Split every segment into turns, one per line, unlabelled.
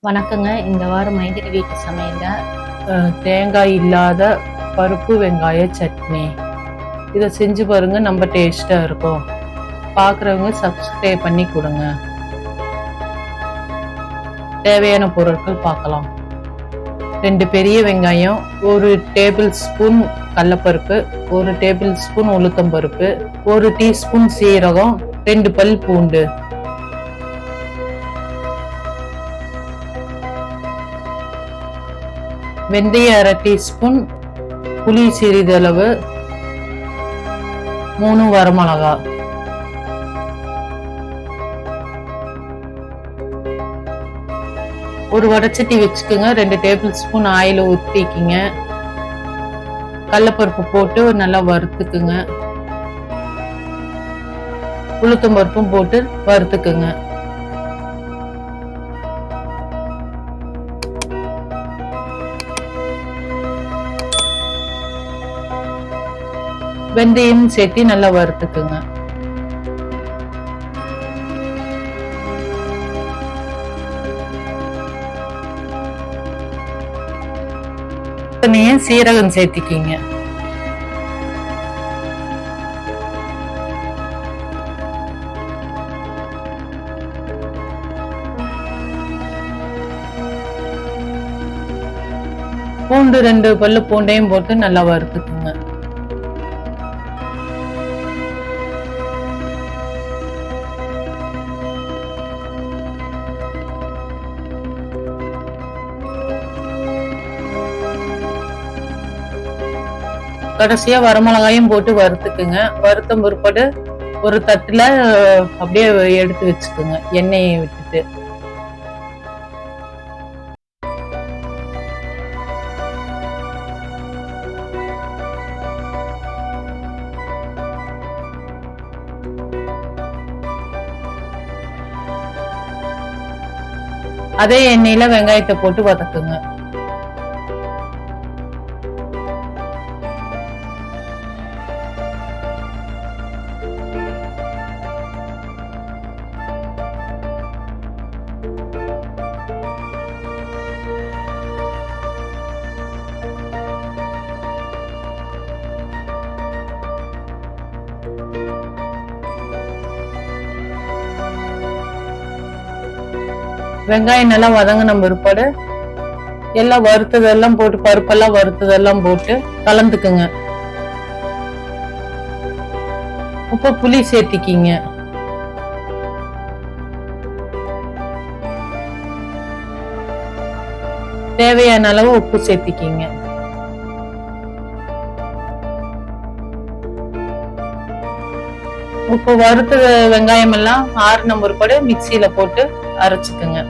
வணக்கங்க. இந்த வாரம் மைதிலி வீட்டு சமையல்ல
தேங்காய் இல்லாத பருப்பு வெங்காய சட்னி. இதை செஞ்சு பாருங்க, நம்ம டேஸ்டா இருக்கும். பார்க்குறவங்க சப்ஸ்கிரைப் பண்ணி கொடுங்க. தேவையான பொருட்கள் பார்க்கலாம். 2 பெரிய வெங்காயம், 1 டேபிள் ஸ்பூன் கடலப்பருப்பு, 1 டேபிள் ஸ்பூன் உளுத்தம்பருப்பு, 1 டீஸ்பூன் சீரகம், 2 பல் பூண்டு, வெந்தயம் 1/2 டீஸ்பூன், புளி சிறிதளவு, 3 வரமிளகா. ஒரு வடைச்சட்டி வச்சுக்கோங்க. 2 டேபிள் ஸ்பூன் ஆயில் ஊற்றிக்கிங்க. கடலப்பருப்பு போட்டு நல்லா வறுத்துக்குங்க. உளுத்தம்பருப்பும் போட்டு வறுத்துக்குங்க. வெந்தயம் சேர்த்து நல்லா வறுத்துக்குங்க. சீரகம் சேர்த்திக்கிங்க. பூண்டு 2 பல்லு பூண்டையும் போட்டு நல்லா வறுத்துக்குங்க. கடைசியா வரமிளகாயும் போட்டு வறுத்துக்குங்க. வறுத்த முற்படு ஒரு தட்டுல அப்படியே எடுத்து வச்சுக்குங்க, எண்ணெயை விட்டுட்டு. அதே எண்ணெயில வெங்காயத்தை போட்டு வதக்குங்க. வெங்காயம் நல்லா வதங்கின பிற்பாடு எல்லாம் வறுத்ததெல்லாம் போட்டு, பருப்பெல்லாம் வறுத்ததெல்லாம் போட்டு கலந்துக்குங்க. உப்பு புளி சேர்த்திக்கிங்க. தேவையான அளவு உப்பு சேர்த்திக்கிங்க. உப்பு வறுத்த வெங்காயம் எல்லாம் ஆறுன பிற்பாடு மிக்சியில போட்டு அரைச்சுக்குங்க.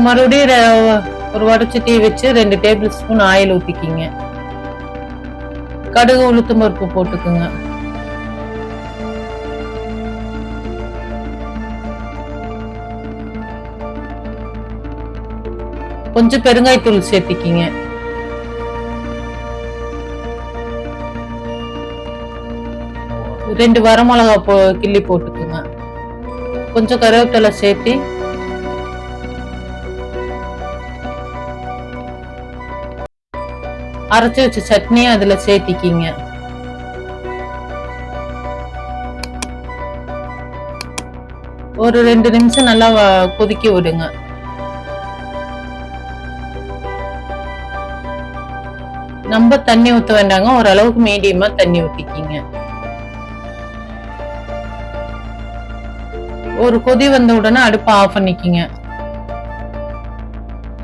மறுபடியும் ஒரு வடைச்சட்டி வச்சு 2 டேபிள் ஸ்பூன் ஆயில் ஊத்திக்கிங்க. கடுகு உளுத்தம் பருப்பு போட்டுக்குங்க. கொஞ்சம் பெருங்காயத்தூள் சேர்த்திக்கிங்க. ரெண்டு வரமிளகா கிள்ளி போட்டுக்குங்க. கொஞ்சம் கருவேப்பிலை சேர்த்தி அரைச்சு வச்ச சட்னியை அதுல சேர்த்திக்கிங்க. ஒரு 2 நிமிஷம் நல்லா கொதிக்க விடுங்க. ரொம்ப தண்ணி ஊத்த வேண்டாங்க, ஓரளவுக்கு மீடியமா தண்ணி ஊத்திக்கிங்க. ஒரு கொதி வந்த உடனே அடுப்பை ஆஃப் பண்ணிக்கிங்க.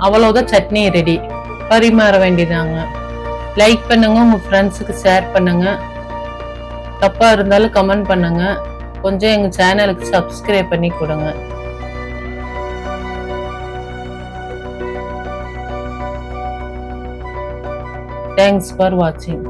அவ்வளவுதான், சட்னி ரெடி. பரிமாற வேண்டியதாங்க. லைக் பண்ணுங்க, உங்க ஃப்ரெண்ட்ஸுக்கு ஷேர் பண்ணுங்க. தப்பா இருந்தாலும் கமெண்ட் பண்ணுங்க. கொஞ்சம் எங்க சேனலுக்கு சப்ஸ்கிரைப் பண்ணி கொடுங்க. Thanks for watching.